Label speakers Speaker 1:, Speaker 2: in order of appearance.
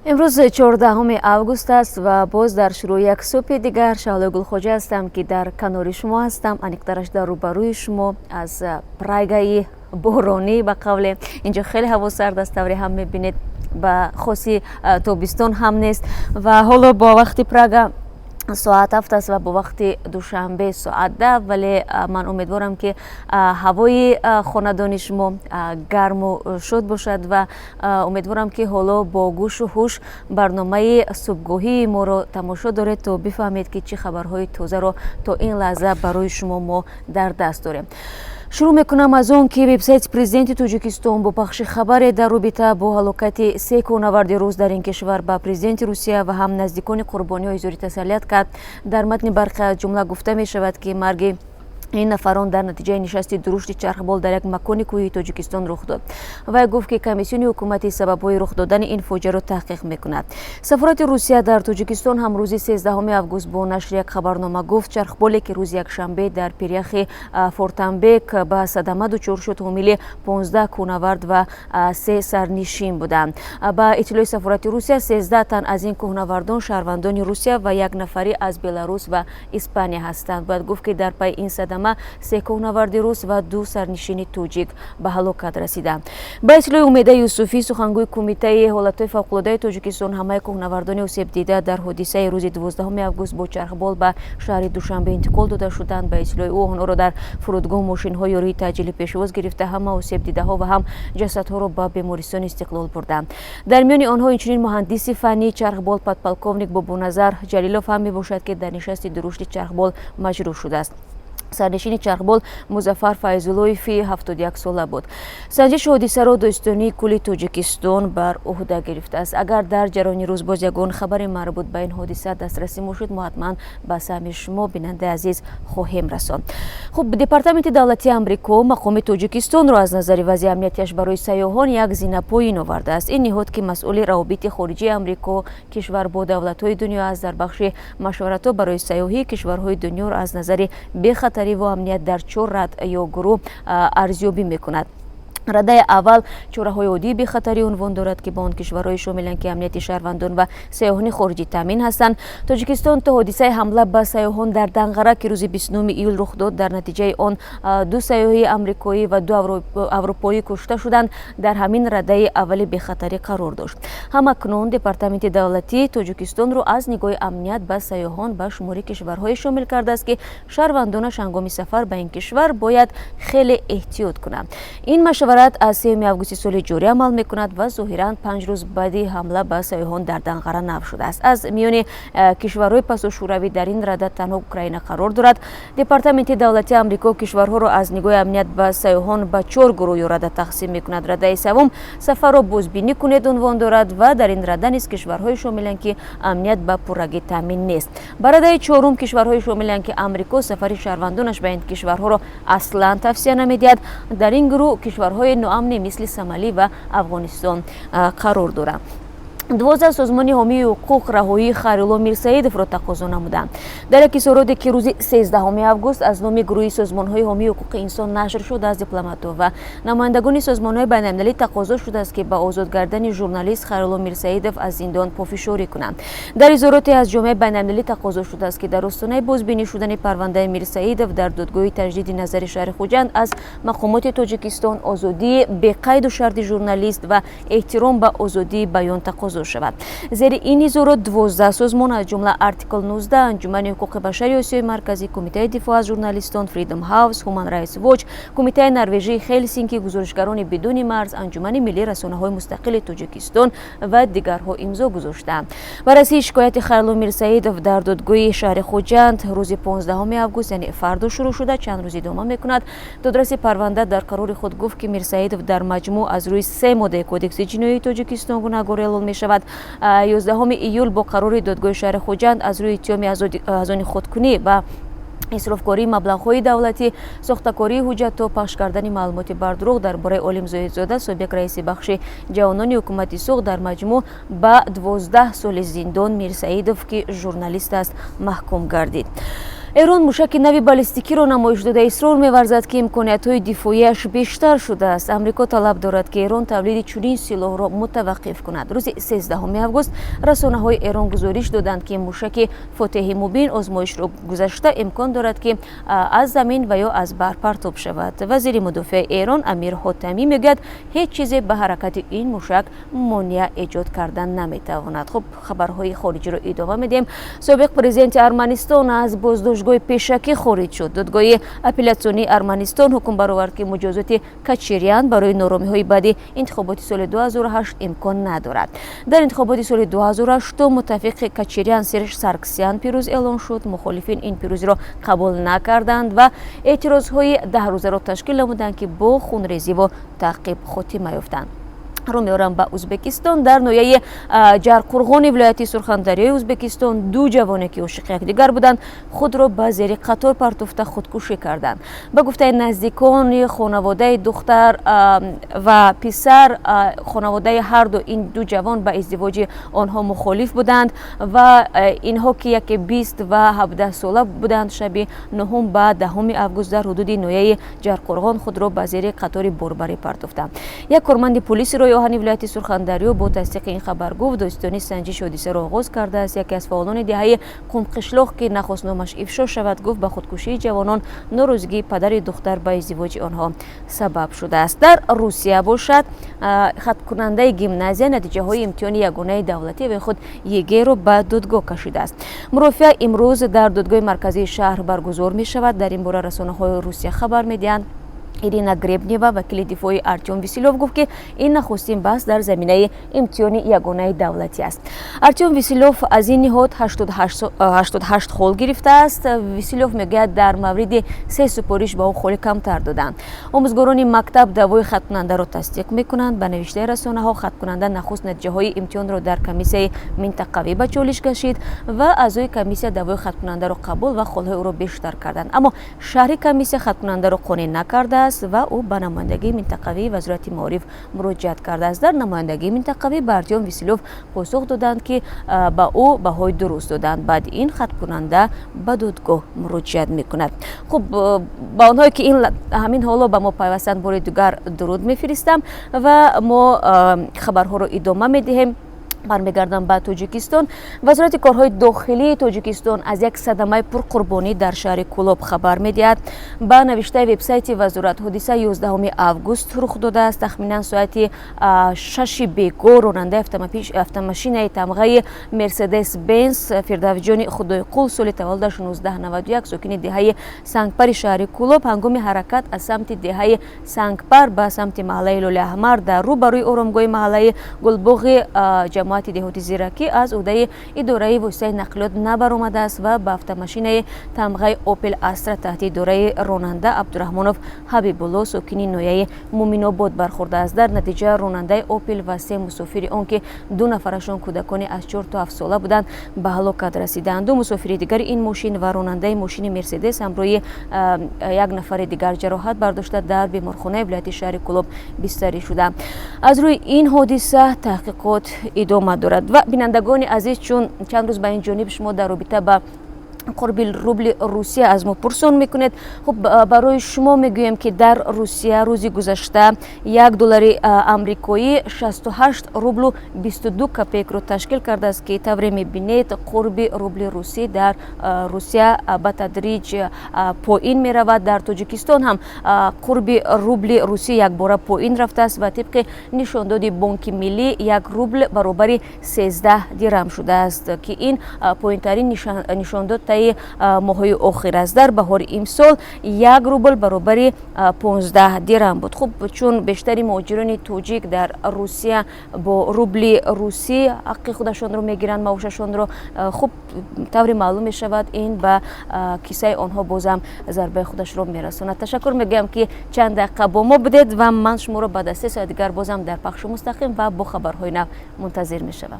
Speaker 1: امروز 14 август است و باز در شروع یک صبح دیگر شعله گلخوجه هستم که در کنار شما هستم، انیکترش در روبروی شما از پرایگای بارانی. به قول اینجا خیلی هوا سرد است، دوری هم میبینید به خاصی تابستان هم نیست و حالا با وقتی پراگا ساعت 7 است و با وقت دوشنبه ساعت 10، ولی من امیدوارم که هوای خاندان شما گرم و شد باشد و امیدوارم که حالا با گوش و هوش برنامه صبحگاهی ما رو تماشا دارید تا بفهمید که چه خبرهای تازه رو تا این لحظه برای شما ما در دست داریم. شروع میکنم از اون که وبسایت پرزیدنت تاجیکستان با پخش خبر در رابطه با هلاکت 3 کوهنورد روز در این کشور با پرزیدنت روسیه و هم نزدیکان قربانی اظهار تسلیت کرد. در متن برخی از جمله گفته می شود که مرگ این نفران در نتیجه نشست درشت چرخبال در یک مکان کوهی تاجیکستان رخ داد. و گفت که کمیسیون حکومتی سببهای رخ دادن این فاجعه را تحقیق میکند. سفارت روسیه در تاجیکستان هم روز 13 август با نشر یک خبرنامه گفت چرخبالی که روز یکشنبه در پیریخ فورتنبک به صدمه دچار شد حامل 15 کوهنورد و 3 سرنشین بودند. با اطلاع سفارت روسیه 13 تن از این کوهنوردان شهروندان روسیه و یک نفری از بلاروس و اسپانیا هستند. باید گفت که در پی این صدمه 3 کوهنورد روس و 2 سرنشین توجیک به هلاکت رسیدند. با اطلاع امید یوسفی سخنگوی کمیته حالتهای فوق‌العاده تاجیکستان همه کوهنوردان آسیب دیده در حادثه روز 12 август با چرخبال به شهر دوشنبه انتقال داده شدند. به اطلاع او آنها را در فرودگاه ماشین‌های یاری تاجیل پیشواز گرفته همه آسیب دیده ها و هم جسدها را به بیمارستان استقلال بردند. در میان آنها اینچنین مهندس فنی چرخبال پادپالکوونیک بابونظر جلیلوف هم میباشد که در نشست درشت چرخبال مجروح شده است. سرنشین چرخبال مظفر فیض‌اللهی 71 ساله بود. سنجش حادثه را داستانی کل تاجیکستان بر عهده گرفته است. اگر در جریان روز باز یگان خبر مربوط به این حادثه دسترسی شد ما حتما به سهم شما بیننده عزیز خواهیم رساند. خب دپارتمنت دولتی آمریکا مقام تاجیکستان را از نظر وضع امنیتیش برای سیاحان یک زینه‌پایین آورده است. این نهاد که مسئول روابط خارجی آمریکا کشور با دولت‌های دنیا است در بخش مشورت‌ها برای سیاحی کشورهای دنیا را از نظر بی‌خطری و امنیت در 4 رده یا گروه ارزیابی میکند. رده اول چوره‌های عادی بی‌خطری عنوان دارد که با آن کشورهای شاملند که امنیت شهروندان و سیاحان خارجی تامین هستند. تاجیکستان تا حادثه حمله به سیاحان در دنقره که روز 29 ایول رخ داد در نتیجه آن 2 سیاح آمریکایی و 2 اروپایی کشته شدند در همین رده اول بی‌خطری قرار داشت. همکنون دپارتمنت دولتی تاجیکستان را از نگاه امنیت به سیاحان به شمار کشورهای شامل کرده است که شهروندانش هنگام سفر به این کشور باید خیلی احتیاط کنند. این مشورت از 3 август سال جاری عمل میکند و ظاهراً 5 روز بعد حمله به سیاحان در دنقره نقش شده است. از میان کشورهای پس و شوروی در این رده تنها اوکراین قرار دارد. دپارتمنت دولتی آمریکا کشورها را از نگاه امنیت به سیاحان به 4 گروه یا رده تقسیم میکند. رده سوم سفر را بازبینی کنید عنوان دارد و در این رده نیز کشورهای شاملند که امنیت به پررگی تامین نیست. بر رده چهارم کشورهای شاملند که آمریکا سفر شهروندانش به این کشورها را اصلا توصیه نمیدهد. در این گروه کشورهای نوامن مثل سومالی و افغانستان قرار دارند. 12 سازمان حامی حقوق رهایی خیرالله میرسیدوف را تقاضا نمودند. در یک اظهاراتی که روز 13 август از نام گروه سازمان‌های حامی حقوق انسان نشر شده از دیپلمات‌ها و نمایندگان سازمان‌های بین‌المللی تقاضا شده است که با آزاد کردن ژورنالیست خیرالله میرسیدوف از زندان پافشاری کنند. در اظهاراتی از جامعه بین‌المللی تقاضا شده است که در راستای بازبینی شدن پرونده میرسیدوف در دادگاه تجدید نظر شهر خوجند از مقامات تاجیکستان آزادی به قید و شرط ژورنالیست و احترام به آزادی بیان تقاضا شود. زیر این اظهارات 12 سازمان از جمله آرتیکل 19 انجمن حقوق بشری آسیای مرکزی، کمیته دفاع از ژورنالیستان، فریدم هاوس، هومن رایتس واچ، کمیته نروژی هلسینکی، گزارشگران بدون مرز، انجمن ملی رسانه‌های مستقل تاجیکستان و دیگرها امضا گذاشتند. بررسی شکایت خیرالله میرسیدوف در دادگاه شهر خوجند روز 15 август یعنی فردا شروع شده چند روز ادامه میکند. دادرس پرونده در قرار خود گفت که میرسیدوف در مجموع از روی 3 ماده کدکس جنایی تاجیکستان گناهکار اعلام میشود. 11 ایول با قرار دادگاه شهر خوجند از روی اتهام از آن خودکنی و اسرافکاری مبلغ‌های دولتی، ساختکاری حجت و پخش کردن معلومات بر دروغ درباره عالم زاهدزاده سابق رئیس بخش جوانان حکومت سوق در مجموع به 12 سال زندان میرسیدوف که ژورنالیست است محکوم گردید. ایران موشک نوی بالستیکی را نمایش داده اصرار می‌ورزد که امکانیت‌های دفاعیش بیشتر شده است. آمریکا طلب دارد که ایران تولید چنین سلاح را متوقف کند. روز 13 آگوست رسانه‌های ایران گزارش دادند که موشک فاتح مبین آزمایش را گذشته امکان دارد که از زمین و یا از بر پرتاب شود. وزیر مدافع ایران امیر حاتمی میگوید هیچ چیزی به حرکت این موشک مانع ایجاد کردن نمیتواند. خب خبرهای خارجی را ادامه میدیم. سابق پرزیدنت ارمنستان از بازداشتگاه پیشکی خارج شد. دادگاه اپلاسیونی ارمنستان حکم برآورد که مجازات کچریان برای نارامی‌های بعد انتخابات سال 2008 امکان ندارد. در انتخابات سال 2008 متفق کچریان سرش سارکسیان پیروز اعلان شد. مخالفین این پیروزی را قبول نکردند و اعتراضهای 10 روزه را تشکیل نمودند که با خونریزی و تعقیب خاتمه یافتند. رو میارم به ازبکستان. در ناحیه جرقرغان ولایت سرخاندریای ازبکستان دو جوانی که عاشق یکدیگر بودند خود را به زیر قطار پرتافته خودکشی کردند. به گفته نزدیکان خانواده دختر و پسر، خانواده هر دو این دو جوان به ازدواج آنها مخالف بودند و اینها که یک 20 و 17 ساله بودند شب 9 به 10 آگوست در حدود ناحیه جرقرغان خود را به زیر قطار بربری پرتافتند. یک کارمند پلیس رویاهانی ولایت سرخاندریو با تصدیق این خبر گفت داستانی سنجش حادثه را آغاز کرده است. یکی از فعالان دهه قمقشلاق که نخواست نامش افشا شود گفت به خودکشی جوانان ناراضگی پدر دختر به ازدواج آنها سبب شده است. در روسیه باشد خط کننده گیمنازیا نتیجه های امتحان یگانه دولتی به خود یگی را به دادگاه کشیده است. مرافعه امروز در دادگاه مرکزی شهر برگزار می شود. در این باره رسانه‌های روسیه خبر می‌دهند. ایرینا گریبنیوا وکیل دفاعی ارتیوم ویسیلوف گفت که این نخستین بحث در زمینه امتحان یگانه دولتی است. ارتیوم ویسیلوف از این نهاد 88 خال گرفته است. ویسیلوف میگوید در مورد 3 سپارش به او خال کمتر دادند. آموزگاران مکتب دعوای خط کننده را تصدیق میکنند. به نوشته رسانه‌ها خط کننده نخست نتیجه های امتحان را در کمیسیون منطقوی به چالش کشید و اعضای کمیسیون دعوای خط کننده را قبول و خالهای او را بیشتر کردند، اما شهر کمیسیون خط کننده را قانع نکرده است و او به نمایندگی منطقوی وزارت معارف مراجعت کرده است. در نمایندگی منطقوی به ارتیوم ویسیلوف پاسخ دادند که با او بهای درست دادند. بعد این خط کننده به دادگاه مراجعت میکند. خب با آنهایی که این همین حالا به ما پیوستند بار دیگر درود میفرستم و ما خبرها رو ادامه میدهیم. برمیگردم به تاجیکستان. وزارت کارهای داخلی تاجیکستان از یک صدمه پرقربانی در شهر کولاب خبر میدهد. به نوشته وبسایت وزارت حادثه 11 آگوست رخ داده است. تخمینا ساعت 6 بیگو راننده автомашинаи тамғаи مرسدس بنز فردوسجان خدایقول سال تولدش 1991 ساکن دهه سنگپر شهر کولاب هنگام حرکت از سمت دهه سنگپر به سمت محله لوله احمر در روبروی آرامگاه محله گلباغ جماعت دهاتی زیرکی از عهده اداره واسطه نقلیات نبرآمده است و به автомашинаи тамғаи اوپل استرا تحت اداره راننده عبدالرحمنов حبیب‌الله ساکن ناحیه مومن‌آباد برخورده است. در نتیجه راننده اوپل و 3 مسافر آن که 2 نفرشان کودکان از 4 تا 7 ساله بودند به هلاکت رسیدند. 2 مسافر دیگر این ماشین و راننده ماشین مرسدس همراه 1 نفر دیگر جراحت برداشته در بیمارخانه ولایت شهر کولاب بستری شدند. از روی این حادثه تحقیقات ادامه دارد. و بینندگان عزیز چون چند روز به این جانب شما در رابطه با قرب روبل روسیه از ما پرسان میکنید، خب برای شما میگویم که در روسیه روزی گذشته $1 آمریکایی 68 روبل و 22 کپیک رو تشکیل کرده است که طوری میبینید قرب روبل روسی در روسیه به تدریج پایین میرود. در تاجیکستان هم قرب روبل روسی یک بار پایین رفته است و طبق نشانداد بانک ملی 1 روبل برابر 13 درهم شده است که این پایین ترین نشانداد ماهای آخر است. در بهار امسال 1 روبل برابر 15 درهم بود. خب چون بیشتری مهاجران تاجیک در روسیه با روبل روسی حق خودشان رو میگیرند، معاششان رو، خب طوری معلوم می شود این به کیسه آنها بازم ضربه خودش رو میرساند. تشکر میگم که چند دقیقه با ما بودید و من شما رو بعد از 3 ساعت دیگر بازم در پخش مستقیم و با خبرهای نو منتظر می شوم.